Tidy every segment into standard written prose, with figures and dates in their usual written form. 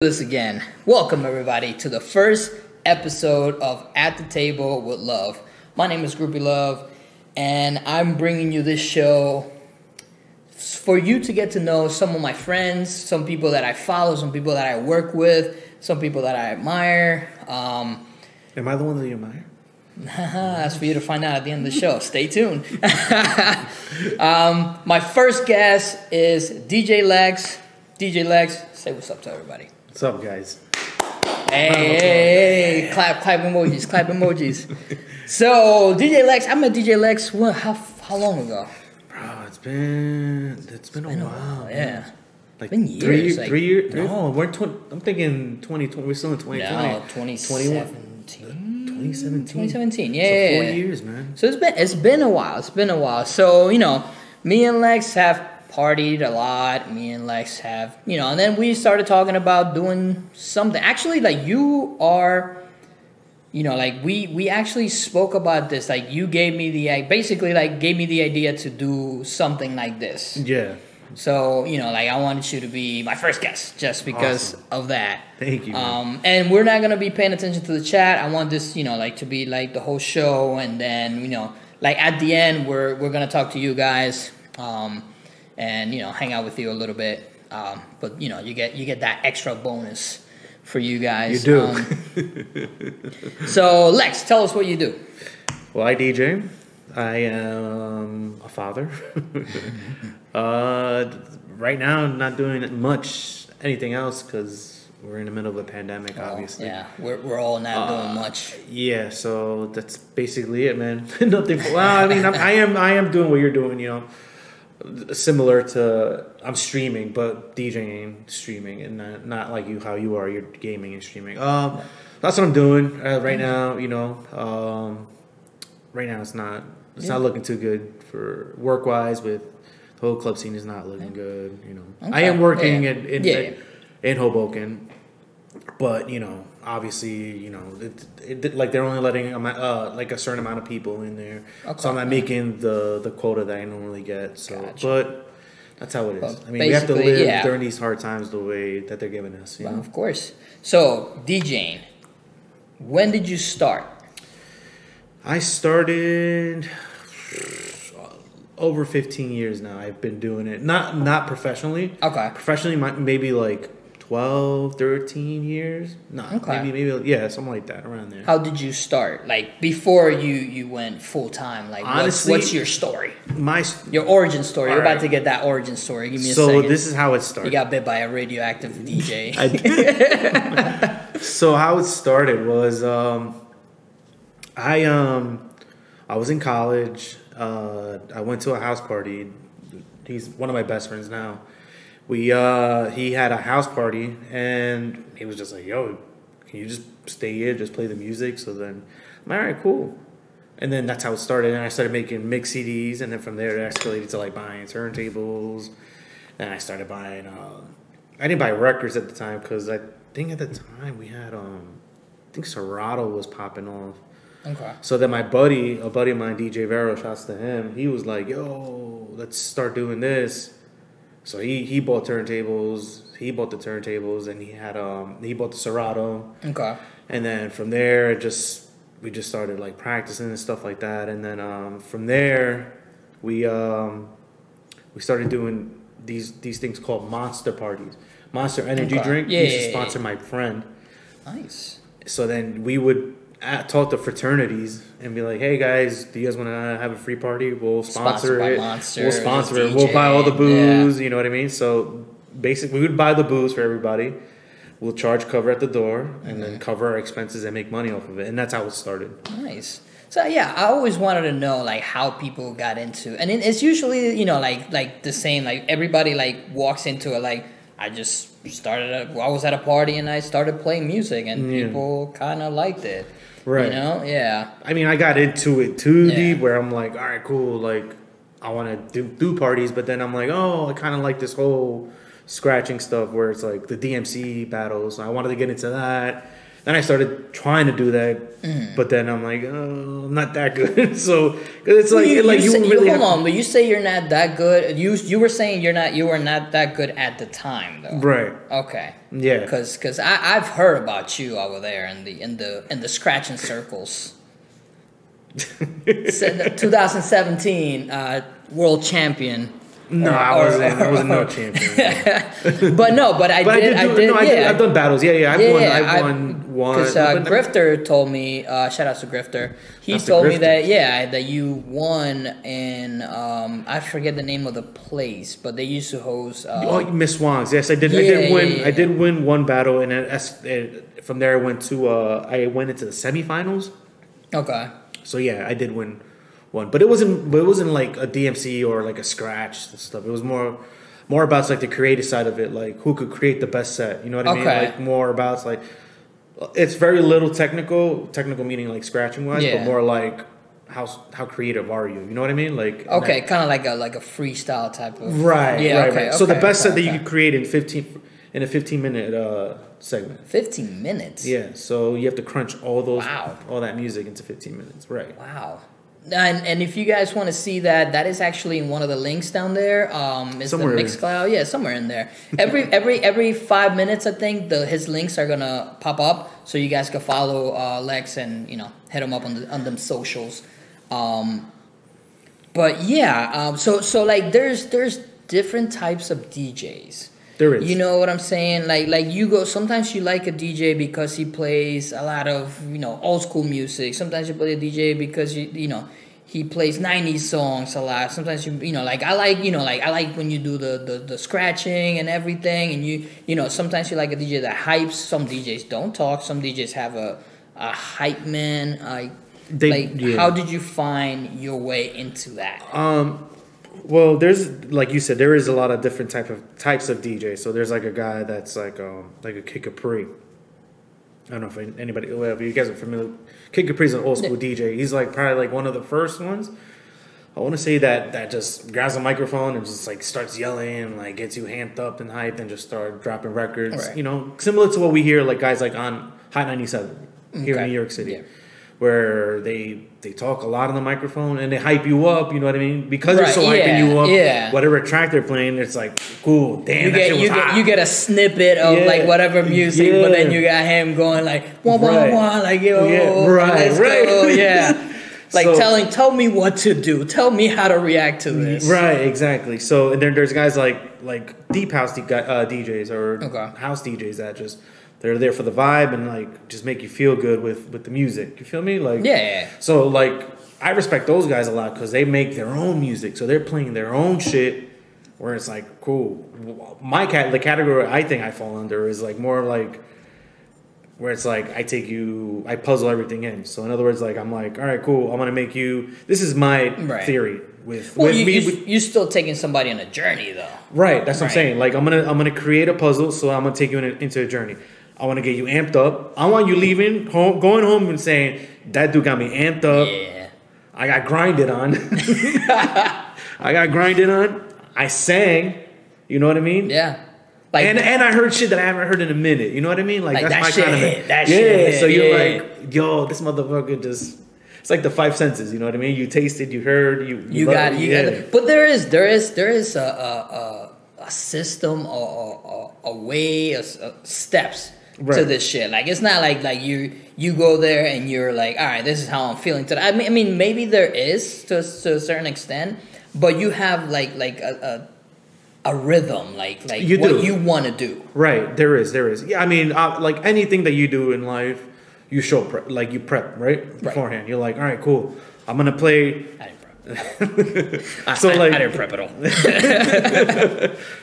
This again. Welcome everybody to the first episode of At the Table with Love. My name is Grupieluv, and I'm bringing you this show for you to get to know some of my friends, some people that I follow, some people that I work with, some people that I admire. Am I the one that you admire? That's for you to find out at the end of the show. Stay tuned. My first guest is DjLexx. DjLexx, say what's up to everybody. What's up, guys? Hey, clap emojis. So, DjLexx, I met DjLexx, how long ago? Bro, it's been a while. Yeah. Like been years. 3 years? No, I'm thinking 2020. We're still in 2020. No, 2017. 2017, yeah. So 4 years, man. So it's been a while. So, me and Lex have partied a lot. Me and Lex have, and then we started talking about doing something. Actually, like you are, we actually spoke about this. Like you gave me the idea to do something like this. Yeah. So, I wanted you to be my first guest just because of that. Thank you. And we're not going to be paying attention to the chat. I want this, to be like the whole show. And then, at the end, we're going to talk to you guys. And hang out with you a little bit, but you get that extra bonus for you guys. You do. So Lex, tell us what you do. Well, I DJ. I am a father. Right now, I'm not doing anything else because we're in the middle of a pandemic. Obviously, yeah, we're all not doing much. Yeah, so that's basically it, man. Nothing. Well, I mean, I am doing what you're doing. Similar to I'm streaming, but DJing, streaming, and not like how you are. You're gaming and streaming. That's what I'm doing right now. Right now it's not looking too good for work wise. With the whole club scene is not looking good. Okay. I am working in Hoboken, but obviously, like they're only letting like a certain amount of people in there, so I'm not making the quota that I normally get. So, gotcha. But that's how it is. I mean, we have to live during these hard times the way that they're giving us. Well, of course. So, DJing, when did you start? I started over 15 years now. I've been doing it, not professionally. Okay. Professionally, maybe like 12, 13 years. No, maybe something like that, around there. How did you start? Like before you went full time? Like honestly, what's your story? Your origin story. You're about to get that origin story. Give me a second. So this is how it started. You got bit by a radioactive DJ. I did. So how it started was I was in college. I went to a house party. He's one of my best friends now. He had a house party, and he was just like, yo, can you just stay here, just play the music? So then I'm like, all right, cool. And then that's how it started. And I started making mix CDs, and then from there it escalated to like buying turntables. Then I started buying, I didn't buy records at the time because I think at the time we had, I think Serato was popping off. Okay. So then a buddy of mine, DJ Vero, shouts to him, he was like, yo, let's start doing this. So he bought turntables. He bought the turntables, and he bought the Serato. Okay. And then from there, we just started like practicing and stuff like that. And then from there, we started doing these things called Monster parties. Monster Energy drink. Yeah, used to sponsor my friend. Nice. So then we would talk to fraternities and be like, hey guys, do you guys want to have a free party? We'll sponsor it. We'll sponsor it. We'll buy all the booze. Yeah. You know what I mean? So basically, we would buy the booze for everybody. We'll charge cover at the door and then cover our expenses and make money off of it. And that's how it started. Nice. So yeah, I always wanted to know like how people got into, and it's usually like the same. Like everybody like walks into it like I was at a party and I started playing music and people kind of liked it. Right. Yeah. I mean, I got into it too deep where I'm like, all right, cool. Like, I want to do parties, but then I'm like, oh, I kind of like this whole scratching stuff where it's like the DMC battles. I wanted to get into that. Then I started trying to do that, but then I'm like, oh, I'm not that good. So 'cause it's like hold on, but you say you're not that good. You were saying you were not that good at the time, though. Right. Okay. Yeah. Because I've heard about you over there in the scratching circles. 2017 world champion. No, I wasn't no champion. but I did. I've done battles. Yeah. I've won one. Because Grifter told me, shout out to Grifter. He told me that you won in I forget the name of the place, but they used to host. Miss Wong's. Yes, I did. I did win. I did win one battle, and from there I went into the semifinals. Okay. So yeah, I did win one, but it wasn't like a DMC or like a scratch and stuff. It was more about like the creative side of it, like who could create the best set. You know what I mean? Like more about like it's very little technical meaning like scratching wise, but more like how creative are you? You know what I mean? Like kind of like a freestyle type of right. So the best set that you could create in a 15-minute segment. 15 minutes. Yeah, so you have to crunch all that music into 15 minutes, right? Wow. And if you guys want to see that is actually in one of the links down there. It's somewhere the Mixcloud. Yeah, somewhere in there. Every 5 minutes, I think his links are gonna pop up, so you guys can follow Lex and hit him up on them socials. But yeah, so like there's different types of DJs. There is. You know what I'm saying? Like you go. Sometimes you like a DJ because he plays a lot of old school music. Sometimes you play a DJ because he plays 90s songs a lot. Sometimes I like when you do the scratching and everything. And sometimes you like a DJ that hypes. Some DJs don't talk. Some DJs have a hype man. How did you find your way into that? Well, there's like you said, there is a lot of different types of DJs. So there's like a guy that's like a Kid Capri. I don't know if anybody, whatever you guys are familiar. Kid Capri's an old school DJ. He's like probably like one of the first ones. I want to say that just grabs a microphone and just like starts yelling and like gets you amped up and hyped and just start dropping records. Right. Similar to what we hear like guys like on Hot 97 here in New York City. Yeah. Where they talk a lot on the microphone and they hype you up, you know what I mean? Because they're so hyping you up, whatever track they're playing, it's like, cool, damn, you get a snippet of like whatever music, but then you got him going like, wah, wah, wah, like, yo, let's go, yeah. Like tell me what to do. Tell me how to react to this. Right, exactly. So and then there's guys like deep house DJs or house DJs that just... They're there for the vibe and like just make you feel good with the music. You feel me? Like So like I respect those guys a lot because they make their own music, so they're playing their own shit. Where it's like cool. The category I think I fall under is like more like where it's like I puzzle everything in. So in other words, like I'm like, all right, cool. I'm gonna make you. This is my theory. You're still taking somebody on a journey though. Right. That's what I'm saying. Like I'm gonna create a puzzle, so I'm gonna take you into a journey. I want to get you amped up. I want you leaving home, going home and saying, that dude got me amped up. Yeah. I got grinded on. I sang. You know what I mean? Yeah. Like, and I heard shit that I haven't heard in a minute. You know what I mean? Like that's my kind of thing. That shit hit. So you're like, yo, this motherfucker just... It's like the five senses. You know what I mean? You tasted, you heard, you got it. But there is a system or a way, steps to this shit. Like it's not like you go there and you're like, all right, this is how I'm feeling today. I mean maybe there is to a certain extent, but you have like a rhythm, like what you want to do. Right, there is. Yeah, I mean, like anything that you do in life, you show you prep right beforehand. You're like, all right, cool. I'm gonna play. I didn't prep. I didn't prep at all.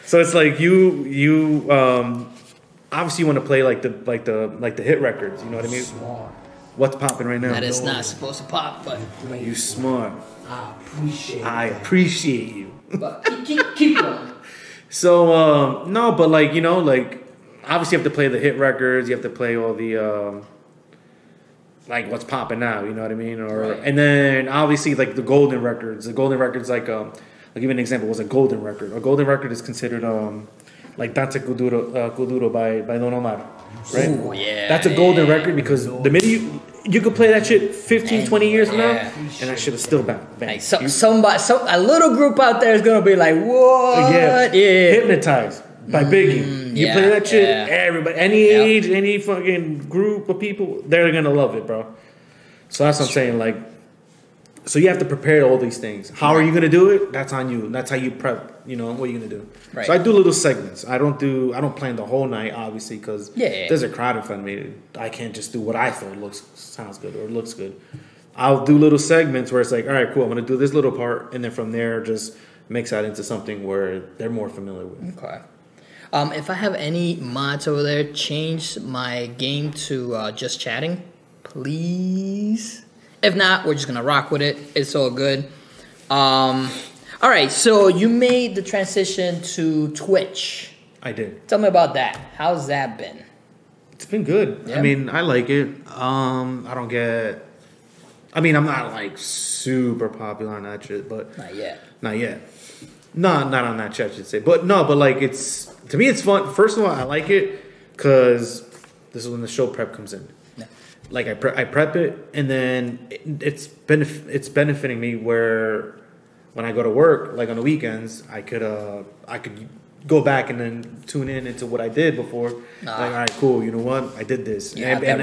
So it's like you obviously you want to play like the hit records. You know what I mean? Smart. What's popping right now? That is not supposed to pop, but you smart. I appreciate you. But keep going. So no, but like obviously you have to play the hit records. You have to play all the like what's popping now. You know what I mean? And then obviously like the golden records. The golden records like I'll give you an example. Was a golden record. A golden record is considered like Dante Kuduro by Don Omar. Right? Ooh, yeah. That's a golden record because the minute you could play that shit 15, 20 years from now, and that shit is still bang. Like a little group out there is gonna be like, what? Yeah. Hypnotized by Biggie. You play that shit, everybody, any age, any fucking group of people, they're gonna love it, bro. So that's what I'm saying. Like, so you have to prepare all these things. How are you gonna do it? That's on you. That's how you prep. You know, what are you gonna do? Right. So I do little segments. I don't plan the whole night, obviously, because there's a crowd in front of me. I can't just do what I thought sounds good or looks good. I'll do little segments where it's like, all right, cool, I'm gonna do this little part, and then from there just mix that into something where they're more familiar with. Okay. If I have any mods over there, change my game to just chatting, please. If not, we're just gonna rock with it. It's all good. All right, so you made the transition to Twitch. I did. Tell me about that. How's that been? It's been good. Yeah. I mean, I like it. I'm not like super popular on that shit, but not yet. Not on that shit, I should say. But like to me, it's fun. First of all, I like it because this is when the show prep comes in. Yeah. Like I prep it, and then it's benefiting me where when I go to work, like on the weekends, I could go back and then tune in into what I did before. Like, all right, cool. You know what? I did this. Yeah, and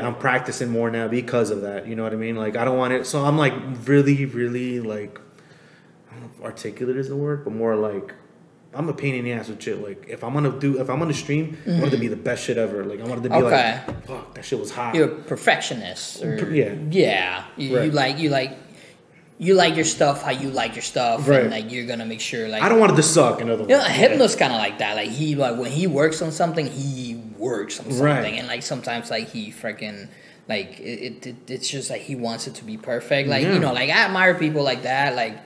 I'm practicing more now because of that. You know what I mean? Like, I don't want it. So I'm like really, really like, I don't know if articulate is the word, but more like I'm a pain in the ass with shit. Like, if I'm gonna stream, I want it to be the best shit ever. Like, I want it to be like, fuck, that shit was hot. You're a perfectionist. Yeah. You like your stuff how you like your stuff, right. And like you're gonna make sure like I don't want it to suck. In other words, Hypno's kind of like that. Like when he works on something, he works on something, right. And like sometimes like he freaking like it's just like he wants it to be perfect. Like like I admire people like that. Like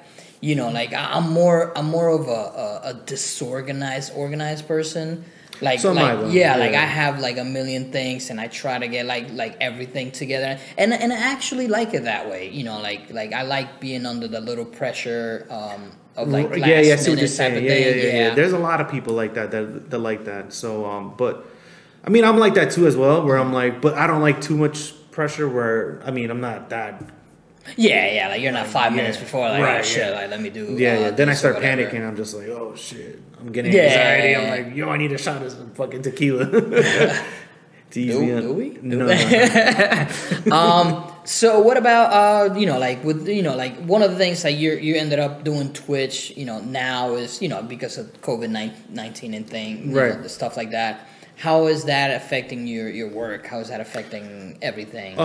like I'm more of a disorganized, organized person. Like I have like a million things, and I try to get like everything together, and I actually like it that way. Like I like being under the little pressure of like last minute type of thing. Yeah. There's a lot of people like that like that. So but I mean, I'm like that too as well. Where I'm like, but I don't like too much pressure. Where I mean, I'm not that. Yeah, like you're not 5 minutes before, like, right, oh shit, like, let me do. Then I start panicking. I'm just like, oh shit, I'm getting anxiety. I'm like, yo, I need a shot of some fucking tequila. Do we? No. So what about like with like one of the things that you ended up doing Twitch, now is because of COVID-19 and thing, right, stuff like that. How is that affecting your work? How is that affecting everything?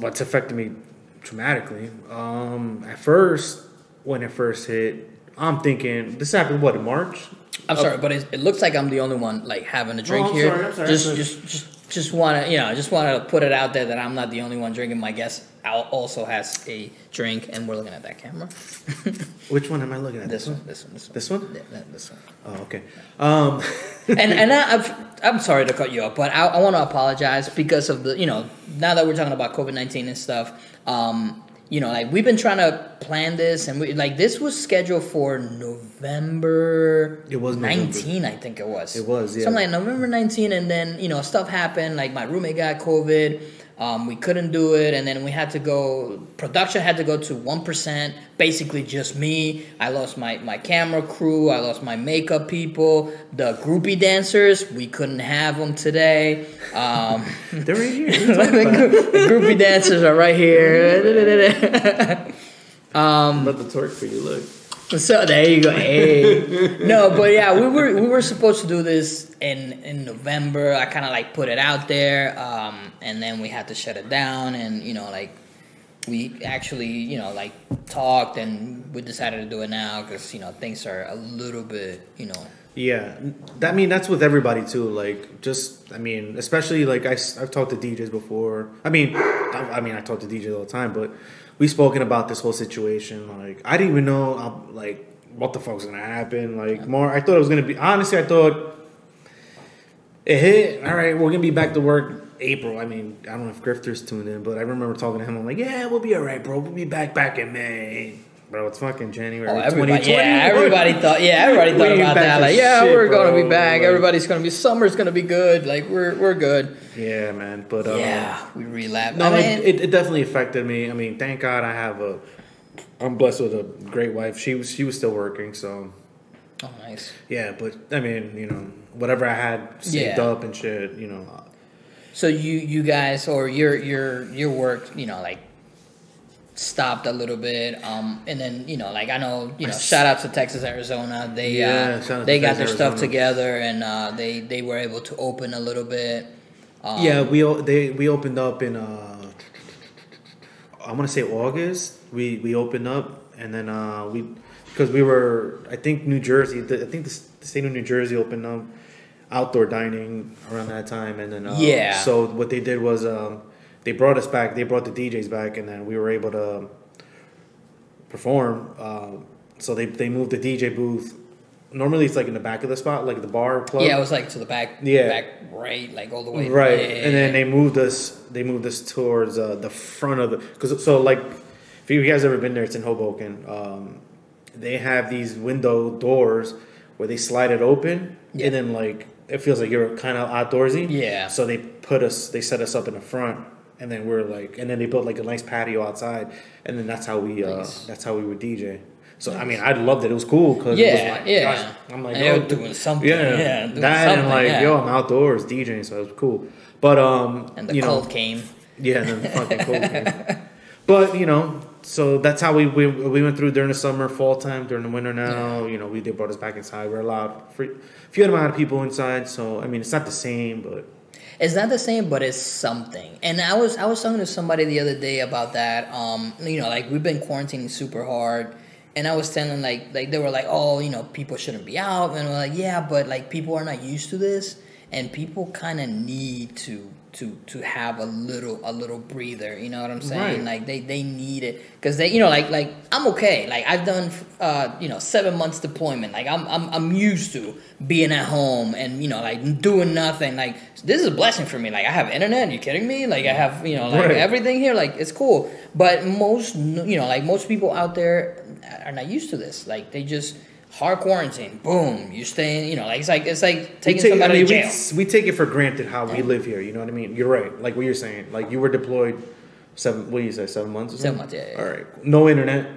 What's affecting me dramatically. At first, when it first hit, I'm thinking this happened in March. I'm sorry, but it looks like I'm the only one like having a drink here. I'm sorry. Just want to put it out there that I'm not the only one drinking. My guest also has a drink, and we're looking at that camera. Which one am I looking at? This one. This one? Yeah, this one. Oh, okay. And I'm sorry to cut you off, but I want to apologize because of the now that we're talking about COVID-19 and stuff. Like we've been trying to plan this, and this was scheduled for November. It was 19, I think it was. It was, yeah. Something like November 19, and then stuff happened. Like my roommate got COVID. We couldn't do it, and then we had to go. Production had to go to 1%. Basically, just me. I lost my camera crew. I lost my makeup people. The groupie dancers, we couldn't have them today. They're right here. The groupie dancers are right here. I'm about to twerk for you. Look. So there you go. Hey. No, but yeah, we were supposed to do this in November. I kind of like put it out there, and then we had to shut it down. And we actually like talked, and we decided to do it now because things are a little bit Yeah, that's with everybody too. Like, especially like I've talked to DJs before. I talk to DJs all the time, but we've spoken about this whole situation. Like, I didn't even know what the fuck was gonna happen. Like, more, I thought it was gonna be. Honestly, I thought it hit. All right, we're gonna be back to work April. I don't know if Grifter's tuned in, but I remember talking to him. I'm like, yeah, we'll be all right, bro. We'll be back in May. Bro, it's fucking January. Oh, everybody, everybody thought about that. Like, yeah, we're gonna be back. Everybody's gonna be. Summer's gonna be good. Like, we're good. Yeah, man. But we relapsed. No, it definitely affected me. I mean, thank God I'm blessed with a great wife. She was still working, so. Oh, nice. Yeah, but I mean, you know, whatever I had saved up and shit, you know. So you guys or your work, you know, like stopped a little bit, and then you know, like I know, you know, shout out to Texas, Arizona. They got their stuff together and they were able to open a little bit. We opened up in I want to say August. We opened up and then because we were, I think New Jersey. I think the state of New Jersey opened up outdoor dining around that time, and then So what they did was they brought us back. They brought the DJs back, and then we were able to perform. So they moved the DJ booth. Normally it's like in the back of the spot, like the bar club. Yeah, it was like to the back. Yeah, back right, like all the way. Right, and then they moved us. They moved us towards the front of the. Like, if you guys ever been there, it's in Hoboken. They have these window doors where they slide it open, and then like it feels like you're kind of outdoorsy. Yeah. So they set us up in the front, and then and then they built like a nice patio outside, and then that's how we would DJ. So I mean, I loved it. It was cool because it was like, gosh, I'm like, yo, doing something. Yeah, doing that something, and like, yo, I'm outdoors DJing, so it was cool. But and the cold came. Yeah, and then the fucking cold came. But you know, so that's how we went through during the summer, fall time, during the winter. Now, you know, they brought us back inside. We're allowed a few amount of people inside. So I mean, it's not the same, but. It's not the same, but it's something. And I was talking to somebody the other day about that. You know, like we've been quarantining super hard. And I was telling like they were like, oh, you know, people shouldn't be out, and we're like, yeah, but like people are not used to this, and people kind of need to have a little breather. You know what I'm saying? Right. Like they need it because they, you know, like I'm okay. Like I've done 7 months deployment. Like I'm used to being at home and, you know, like doing nothing. Like this is a blessing for me. Like I have internet. Are you kidding me? Like I have, you know, like everything here. Like it's cool. But most people out there are not used to this. Like they just hard quarantine. Boom, you stay in. You know, like it's like taking somebody to jail. We take it for granted how we live here. You know what I mean? You're right. Like what you're saying. Like you were deployed 7 months or something? 7 months. Yeah. All right. No internet.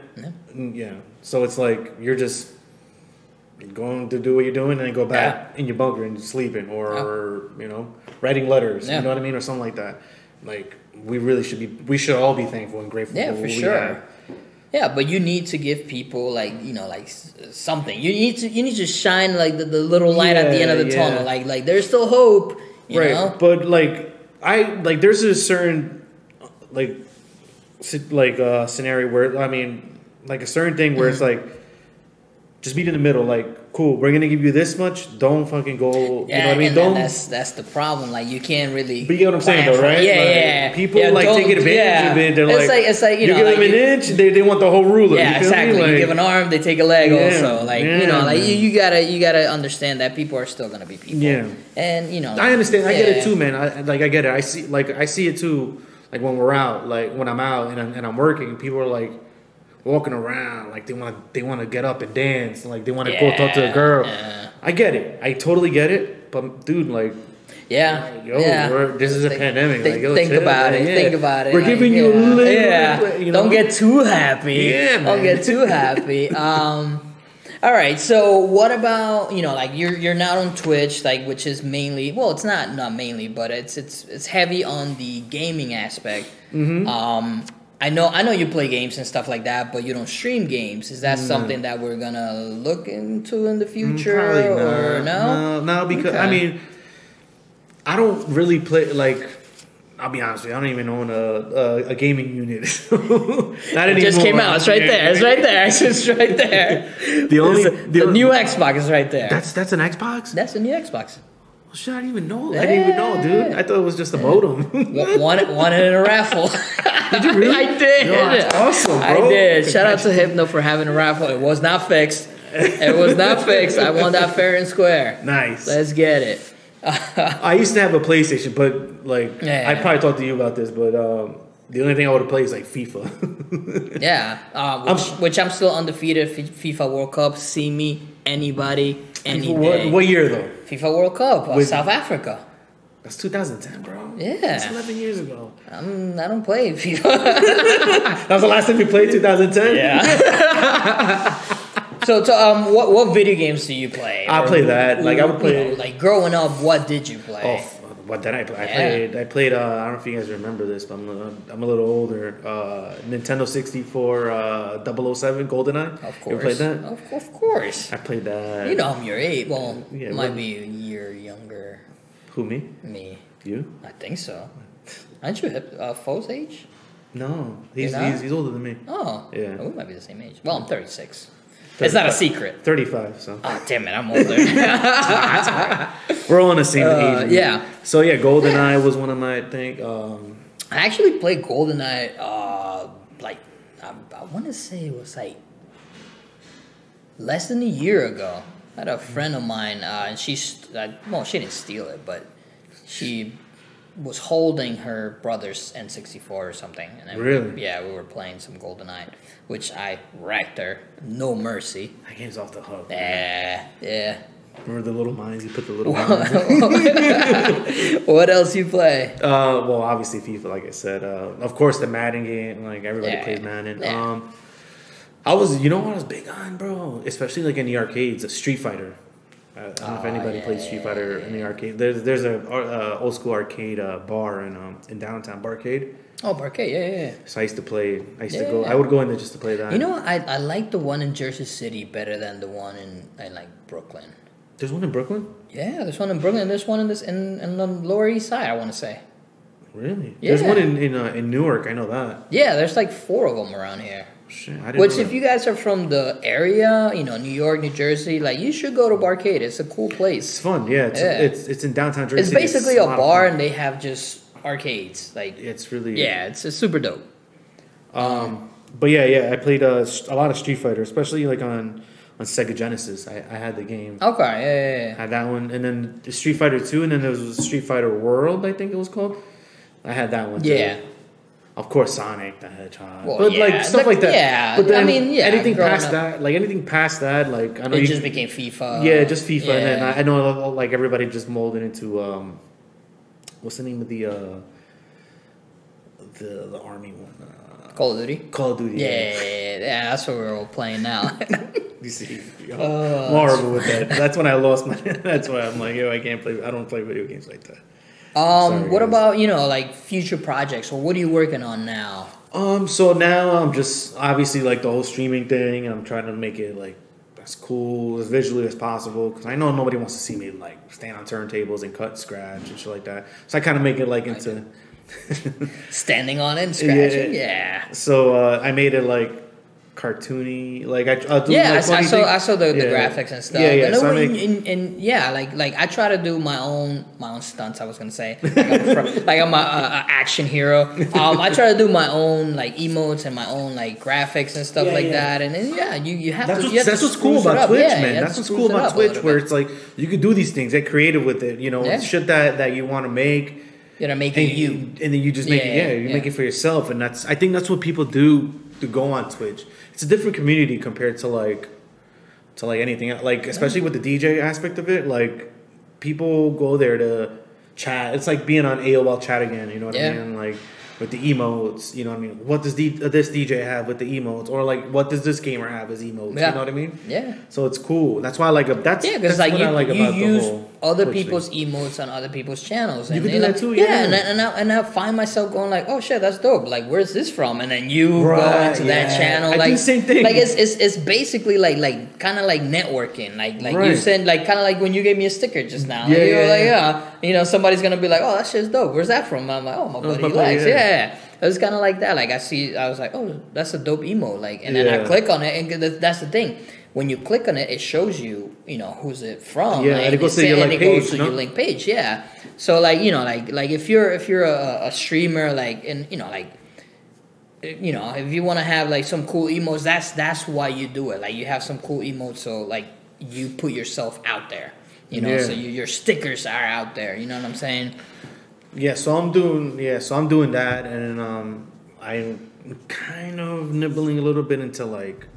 Yeah. So it's like you're just going to do what you're doing and then go back in your bunker and sleeping or you know, writing letters. You know what I mean, or something like that. Like we should all be thankful and grateful. Yeah, for sure. Yeah, but you need to give people like, you know, like something. You need to shine like the little light at the end of the tunnel. Like there's still hope. You know? But like there's a certain scenario where I mean like a certain thing where it's like just meet in the middle. Like cool, we're gonna give you this much. Don't fucking go. You know what I mean? Don't. That's the problem. Like you can't really. But you get what I'm saying, though, right? Yeah, like, people like taking advantage of it. They're it's like you give them an inch, they want the whole ruler. Yeah, exactly. Like, you give an arm, they take a leg. Also, like you know, like you gotta understand that people are still gonna be people. Yeah, and you know, I understand. I get it too, man. I get it. I see it too. Like when we're out, like when I'm out and I'm working, people are like walking around like they want to get up and dance, like they want to go talk to a girl. Yeah. I get it. I totally get it. But dude, like, this is a pandemic. Think about it. Think about it. We're giving you a little. Yeah. You know? Don't get too happy. Yeah, man. Don't get too happy. All right. So what about, you know, like you're not on Twitch, like, which is mainly, well, it's not mainly, but it's heavy on the gaming aspect. Mm-hmm. I know you play games and stuff like that, but you don't stream games. Is that something that we're gonna look into in the future, or no? No, because I mean, I don't really play. Like, I'll be honest with you, I don't even own a gaming unit. It just came out. It's right there. It's right there. It's right there. The new Xbox is right there. That's an Xbox. That's a new Xbox. Shit, I didn't even know. I didn't even know, dude. I thought it was just a modem. Won it in a raffle. Did you really? I did. No, that's awesome, bro. I did. Shout out to Hypno for having a raffle. It was not fixed. It was not fixed. I won that fair and square. Nice. Let's get it. I used to have a PlayStation, but like I probably talked to you about this, but The only thing I would play is like FIFA. Yeah, which I'm still undefeated. FIFA World Cup. See me, anybody, any day. What year though? FIFA World Cup, South Africa. That's 2010, bro. Yeah, that's 11 years ago. I don't play FIFA. That was the last time you played, 2010. Yeah. So, what video games do you play? I play that. Like I would play. You know, like growing up, what did you play? Oh, what did I play? I played. I don't know if you guys remember this, but I'm a little older. Nintendo 64, 007 GoldenEye. Of course. You ever played that? Of course. I played that. You know I'm your age. Well, Yeah, might be a year younger. Who, me? Me. You? I think so. Aren't you Foe's age? No, he's older than me. Oh. Yeah. We might be the same age. Well, I'm 36. It's not a secret. 35, so. Oh, damn it, I'm older. We're all on the same age. Yeah. So, yeah, GoldenEye was one of my, I think. I actually played GoldenEye, like, I want to say it was like less than a year ago. I had a friend of mine, and she didn't steal it, but she was holding her brother's N64 or something. And then Really? we were playing some GoldenEye, which I wrecked her. No mercy. That game's off the hook. Yeah. Remember the little mines? You put the little mines in. What else you play? Well, obviously FIFA, like I said. Of course, the Madden game. Like, everybody plays Madden. Yeah. You know what I was big on, bro? Especially, like, in the arcades, Street Fighter. I don't know if anybody plays Street Fighter in the arcade. There's a old school arcade bar in downtown, Barcade. Oh, Barcade, yeah. So I used to play. I would go in there just to play that. You know, I like the one in Jersey City better than the one in like Brooklyn. There's one in Brooklyn? Yeah, there's one in Brooklyn. There's one in the Lower East Side, I want to say. Really? Yeah. There's one in Newark. I know that. Yeah, there's like 4 of them around here. Shit, I didn't Which, know if that. you guys are from the area, you know, New York, New Jersey, like, you should go to Barcade. It's a cool It's place. fun. Yeah, it's in downtown Jersey. It's basically a lot of bar, fun. and they have just arcades. Like, It's really it's super dope. But yeah, I played a lot of Street Fighter, especially like on Sega Genesis. I had the game. Okay, yeah. I had that one, and then the Street Fighter 2, and then there was Street Fighter World, I think it was called. I had that one too. Yeah. Of course, Sonic the Hedgehog, Well, but yeah, like stuff like that. yeah, But then I mean, yeah, anything growing past up. that, like I know It just became FIFA. Yeah, just FIFA, Yeah. and then I know like everybody just molded into what's the name of the army one? Call of Duty. Call of Duty. Yeah, that's what we're all playing now. You see, I'm horrible with that. That's when I lost my. That's why I'm like, I can't play. I don't play video games like that. Sorry, what guys. about, like future projects? Or what are you working on now? So now I'm just obviously like the whole streaming thing. I'm trying to make it like as cool as visually as possible because I know nobody wants to see me like stand on turntables and cut, scratch, and shit like that. So I kind of make it like into Standing on it and scratching? Yeah. So I made it like cartoony, like I'll do Yeah, like funny I saw the Yeah. graphics and stuff. Yeah. And, So like I try to do my own stunts. I was gonna say, like I'm a action hero. I try to do my own like emotes and my own like graphics and stuff that. And then you have to. That's what's cool about Twitch, man. That's what's cool about Twitch, where it's like you can do these things, get creative with it. You know, shit that you want to make. You know, make it you, and then you just make it. Make it for yourself, and I think that's what people do to go on Twitch. It's a different community compared to like anything else. Like especially with the DJ aspect of it, like people go there to chat. It's like being on AOL chat again. You know what I mean? Like with the emotes. You know what I mean? What does this DJ have with the emotes? Or like what does this gamer have as emotes? Yeah. You know what I mean? Yeah. So it's cool. That's why I like that's because that's like what you, I like you about use the whole other Twitch people's thing. emotes on other people's channels. You And can they do like, that too, and I find myself going like, oh shit, that's dope. Like, where's this from? And then you go into that channel. I like do the same thing. Like it's basically like kind of like networking. Like you send like kind of like when you gave me a sticker just now. Somebody's gonna be like, oh, that shit's dope. Where's that from? I'm like, oh, my buddy Lex. Yeah. It was kind of like that. Like I was like, oh, that's a dope emote. Like, and then I click on it, and that's the thing. When you click on it, it shows you, who's it from. Yeah, like, and it goes to your like page. Goes to your link page. Yeah. So like like if you're a streamer, like and if you want to have like some cool emotes, that's why you do it. Like you have some cool emotes, so like you put yourself out there. So your stickers are out there. You know what I'm saying? So I'm doing that, and I'm kind of nibbling a little bit into like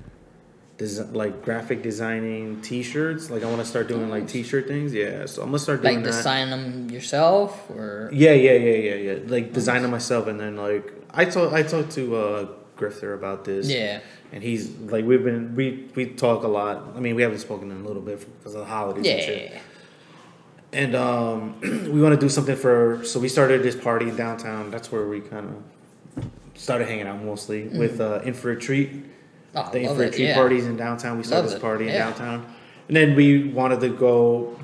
graphic designing T-shirts. Like I want to start doing like T-shirt things. Yeah, so I'm gonna start doing that. Like design them yourself, or yeah. Like design them myself, and then like I talked to Grifter about this. Yeah. And he's like we talk a lot. I mean, we haven't spoken in a little bit because of the holidays and shit. And we want to do something so we started this party downtown. That's where we kind of started hanging out mostly with Infrared Treat. Oh, the Infrared Treat parties in downtown. We started this party in Yeah. downtown. And then we wanted to go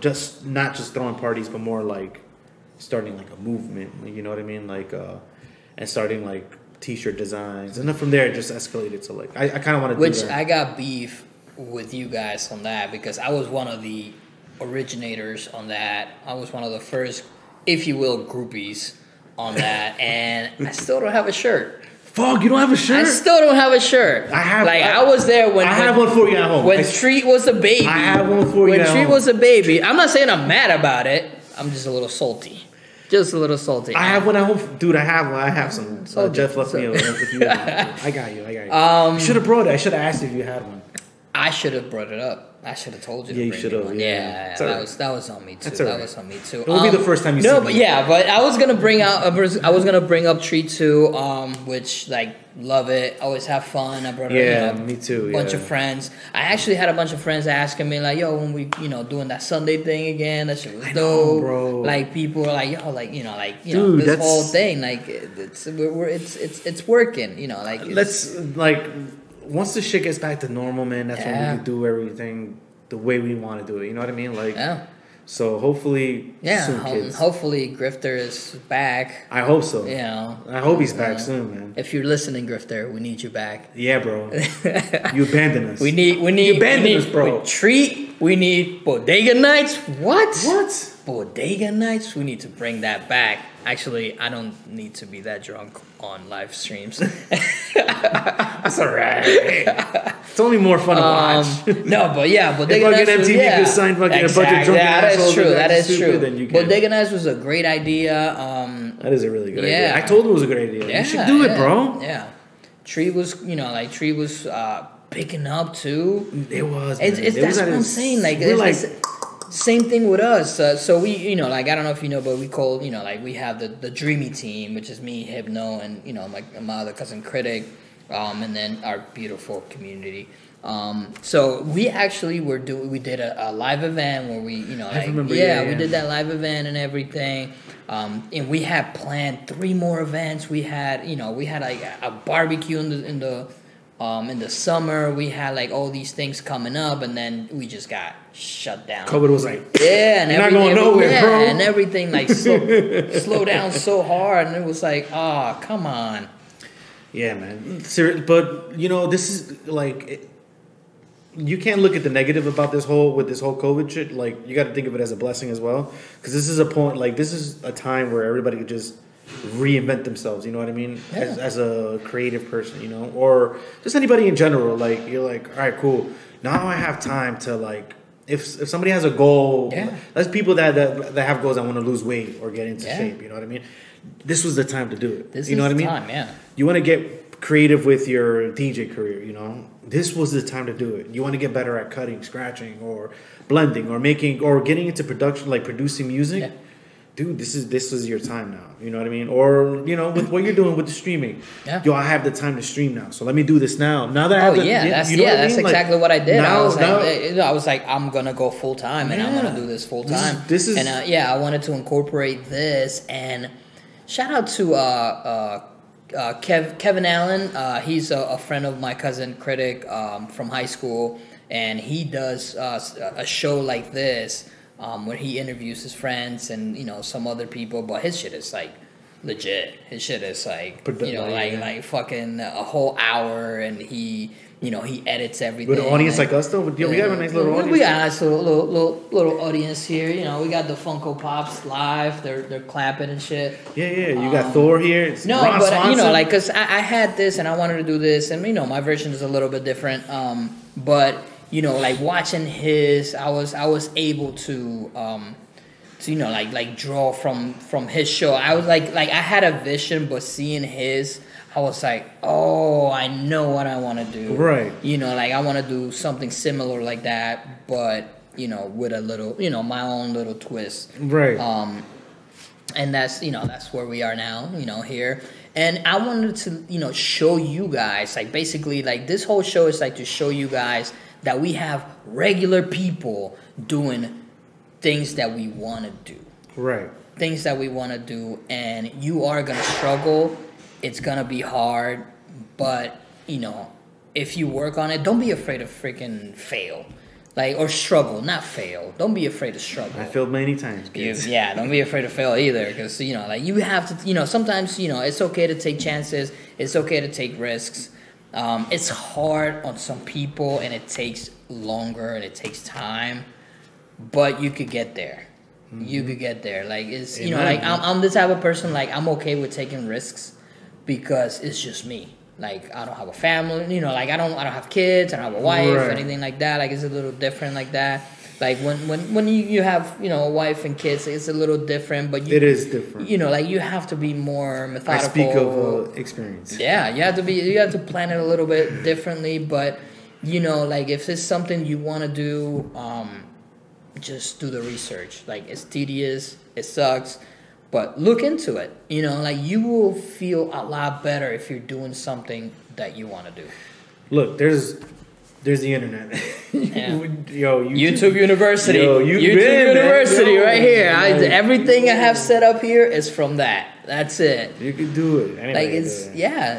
not just throwing parties, but more like starting like a movement. You know what I mean? Like and starting like T-shirt designs, and then from there it just escalated to like I kind of want to do that. Which I got beef with you guys on that because I was one of the originators on that. I was one of the first, if you will, groupies on that, and I still don't have a shirt. Fuck, you don't have a shirt? I still don't have a shirt. I was there when I have one for you at home. When Treat was a baby. I have one for you at home. When Treat was a baby. I'm not saying I'm mad about it. I'm just a little salty. Just a little salty. I have one at home, dude. I have some. Jeff left me. I got you. You should have brought it. I should have asked if you had one. I should have brought it up. I should have told you. Yeah, you should have. Yeah, that was on me too. That was on me too. It will be the first time you. No, but yeah, but I was gonna bring up Treat too, which like love it. Always have fun. I brought me too. A bunch of friends. I actually had a bunch of friends asking me like, "Yo, when we doing that Sunday thing again? That shit was dope, bro." Like people are like, "Yo, dude, this whole thing like it's working." Like let's like. Once the shit gets back to normal, man, that's when we can do everything the way we want to do it. You know what I mean? Like, so hopefully, soon, kids. Hopefully, Grifter is back. I hope so. I hope he's back soon, man. If you're listening, Grifter, we need you back. Yeah, bro. You abandoned us. We need you abandoned us, bro. Treat. We need Bodega Nights. What? Bodega Nights. We need to bring that back. Actually, I don't need to be that drunk on live streams. That's all right. It's only more fun to watch. No, but yeah, Bodega Nights. If fucking MTV could sign fucking a bunch of drunk assholes, that is true. Then you can. Bodega Nights was a great idea. That is a really good idea. I told him it was a great idea. You should do it, bro. Yeah. Tree was, picking up too. It was. That's what I'm saying. Like, same thing with us. So we, I don't know if you know, but we call, we have the Dreamy Team, which is me, Hypno, and my other cousin Critic, and then our beautiful community. So we actually we did a live event where we, we did that live event and everything. And we had planned 3 more events. We had, like a barbecue in the summer. We had like all these things coming up, and then we just got shut down. COVID was like, and you're not going nowhere, bro. And everything like slowed down so hard, and it was like, oh, come on. Yeah, man. But this is like, you can't look at the negative about this whole COVID shit. Like, you got to think of it as a blessing as well, because this is a point. Like, this is a time where everybody could just reinvent themselves, you know what I mean? Yeah. As a creative person, or just anybody in general. Like, you're like, all right, cool. Now I have time to like, if somebody has a goal, there's people that have goals that want to lose weight or get into shape, you know what I mean? This was the time to do it. This you know is what I mean? Time, yeah. You want to get creative with your DJ career, This was the time to do it. You want to get better at cutting, scratching, or blending, or making, or getting into production, like producing music. Yeah. Dude, this is your time now. You know what I mean? Or, with what you're doing with the streaming. Yeah. Yo, I have the time to stream now. So let me do this now. Now that I have that's exactly what I did. I was like, I'm going to go full time, and I'm going to do this full time. This is I wanted to incorporate this. And shout out to Kevin Allen. He's a friend of my cousin Critic from high school, and he does a show like this. Where he interviews his friends and some other people, but his shit is like legit. His shit is like like fucking a whole hour, and he edits everything. With an audience like us though, we have a nice little audience. We got a nice little audience here. We got the Funko Pops live. They're clapping and shit. Yeah. You got Thor here. It's Ron Swanson. because I had this and I wanted to do this, and my version is a little bit different. But like watching his, I was able to to like draw from his show. I was like I had a vision, but seeing his, I was like, oh, I know what I want to do. Right. Like I want to do something similar like that, but with a little, my own little twist. Right. And that's where we are now, here. And I wanted to, show you guys, like basically, like this whole show is like to show you guys that we have regular people doing things that we want to do. Right. Things that we want to do, and you are going to struggle. It's going to be hard, but, if you work on it, don't be afraid to freaking fail. Like, or struggle, not fail. Don't be afraid to struggle. I failed many times, kids. Yeah, don't be afraid to fail either, because, like, you have to, sometimes, it's okay to take chances. It's okay to take risks. It's hard on some people, and it takes longer, and it takes time, but you could get there. Mm-hmm. You could get there. Like, it's, Amen. Like, I'm the type of person, like, I'm okay with taking risks because it's just me. Like, I don't have a family, like, I don't have kids, I don't have a wife, right. anything like that. Like, it's a little different like that. Like, when you have, a wife and kids, it's a little different, but it is different. Like, you have to be more methodical. I speak of experience. Yeah, you have to plan it a little bit differently, but, like, if it's something you want to do, just do the research. Like, it's tedious, it sucks, but look into it. Like, you will feel a lot better if you're doing something that you want to do. Look, there's the internet. Yeah. YouTube University. YouTube University, man. right here. Yo. Everything I have set up here is from that. That's it. You can do it. Anybody Like,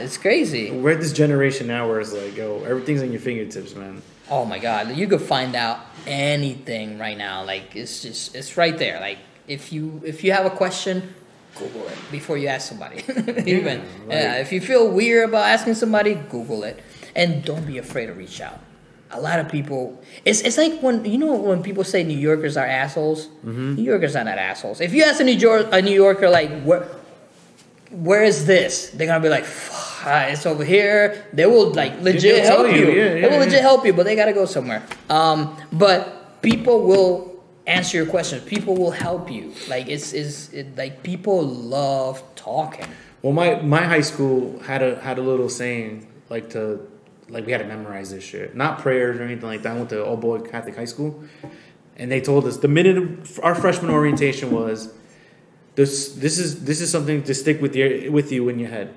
it's crazy. We're at this generation now where it's like, everything's on your fingertips, man. Oh my God, you could find out anything right now. Like, it's right there. Like, if you have a question, Google it before you ask somebody. If you feel weird about asking somebody, Google it, and don't be afraid to reach out. A lot of people, it's like when people say New Yorkers are assholes. Mm-hmm. New Yorkers are not assholes. If you ask a New Yorker like where is this, they're gonna be like, it's over here. They will like legit help you. They will legit help you, but they gotta go somewhere. But people will answer your questions. People will help you. Like, like, people love talking. Well, my high school had a little saying we had to memorize this shit, not prayers or anything like that. I went to all boy Catholic high school, and they told us the minute our freshman orientation was, this is something to stick with you in your head.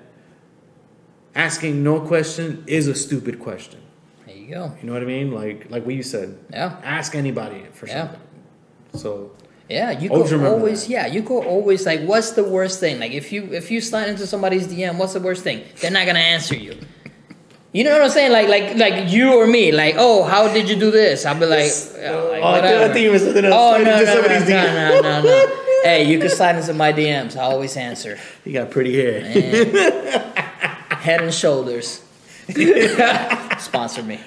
Asking no question is a stupid question. There you go. You know what I mean? Like what you said. Yeah. Ask anybody for something. So yeah, you could always like, what's the worst thing? Like, if you slide into somebody's DM, what's the worst thing? They're not gonna answer you. You know what I'm saying? Like you or me. Like, oh, how did you do this? I'll be like, I think it was something else. Oh no. Hey, you can slide into my DMs. I always answer. You got pretty hair. Head and Shoulders. Sponsor me.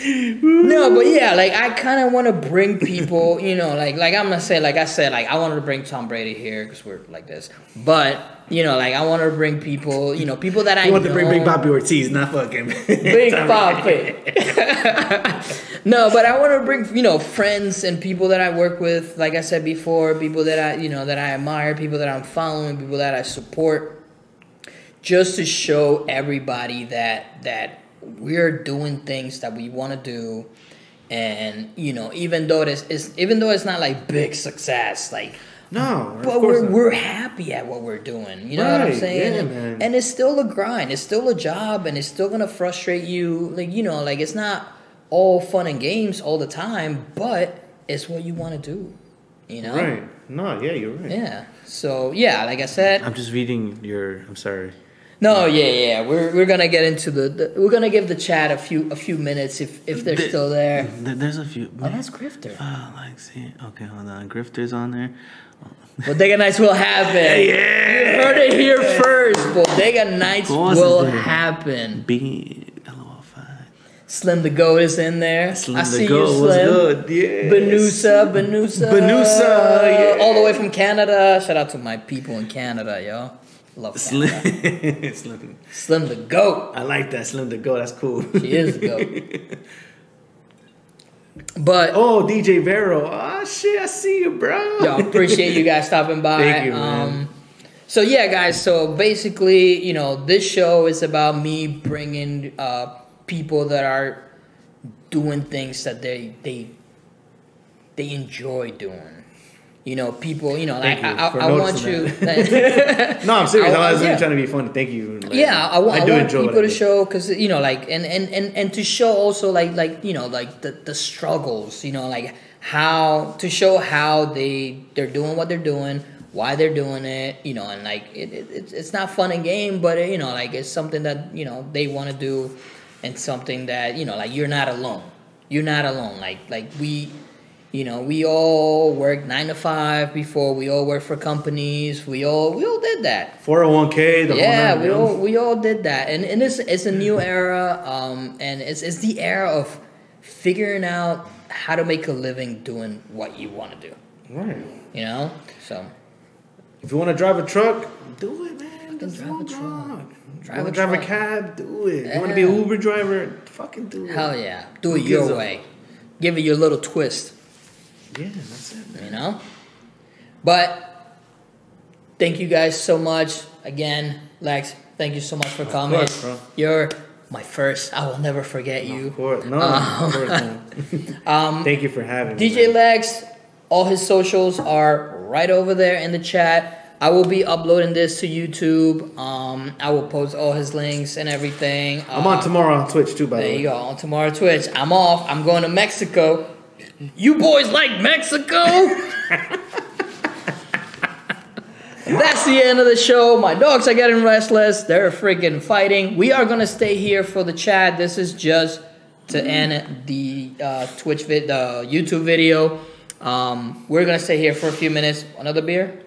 No, but yeah, like, I kind of want to bring people, like I'm gonna say, like I said, like, I wanted to bring Tom Brady here because we're like this, but like, I want to bring people, people that I know. You want to bring Big Bobby Ortiz, not fucking Big Bobby. No, but I want to bring, friends and people that I work with, like I said before, people that I, that I admire, people that I'm following, people that I support, just to show everybody that we're doing things that we want to do, and even though it's not like big success, like, no, but we're happy at what we're doing. You know what I'm saying? Yeah, and it's still a grind. It's still a job, and it's still gonna frustrate you. Like, like, it's not all fun and games all the time, but it's what you want to do. Right? No, yeah, you're right. Yeah. So yeah, like I said, I'm just reading your. I'm sorry. No, yeah. We're gonna get into we're gonna give the chat a few minutes if they're still there. There's a few. Oh, that's Grifter. See, okay, hold on. Grifter's on there. Bodega Nights will happen. Yeah. You heard it here first. Bodega Nights will happen. LOL5. Slim the Goat is in there. Slim I the see Goat you, was Slim. good. Yes. Benusa. Yeah. All the way from Canada. Shout out to my people in Canada, yo. Love Canada. Slim the Goat. I like that. Slim the Goat. That's cool. She is the Goat. But oh, DJ Vero. Oh shit, I see you, bro. Yo, appreciate you guys stopping by. Thank you, man. So yeah, guys. So basically, you know, this show is about me bringing people that are doing things that they enjoy doing. You know, people. You know, like I want you. No, I'm serious. I wasn't trying to be funny. Thank you. Like, yeah, I want people to show because you know, like, and to show also like you know, like the struggles. You know, like how to show how they're doing what they're doing, why they're doing it. You know, and like it's not fun and game, but you know, like it's something that you know they want to do, and something that you know, like you're not alone. You're not alone. Like we. You know, we all worked 9 to 5 before. We all worked for companies. We all did that. 401k. We all did that, and it's a new era. And it's the era of figuring out how to make a living doing what you want to do. Right. You know, so if you want to drive a truck, do it, man. Drive a truck. Drive a cab, do it. You want to be an Uber driver, fucking do it. Hell yeah, do it your way. Give it your little twist. Yeah, that's it, man. You know? But thank you guys so much. Again, Lex, thank you so much for coming. Of course, bro. You're my first. I will never forget you. Of course. No, of course not. Thank you for having me. DjLexx, all his socials are right over there in the chat. I will be uploading this to YouTube. I will post all his links and everything. I'm on tomorrow on Twitch too, by the way. There you go. On tomorrow Twitch. I'm off. I'm going to Mexico. You boys like Mexico? That's the end of the show. My dogs are getting restless. They're freaking fighting. We are going to stay here for the chat. This is just to end the YouTube video. We're going to stay here for a few minutes. Another beer?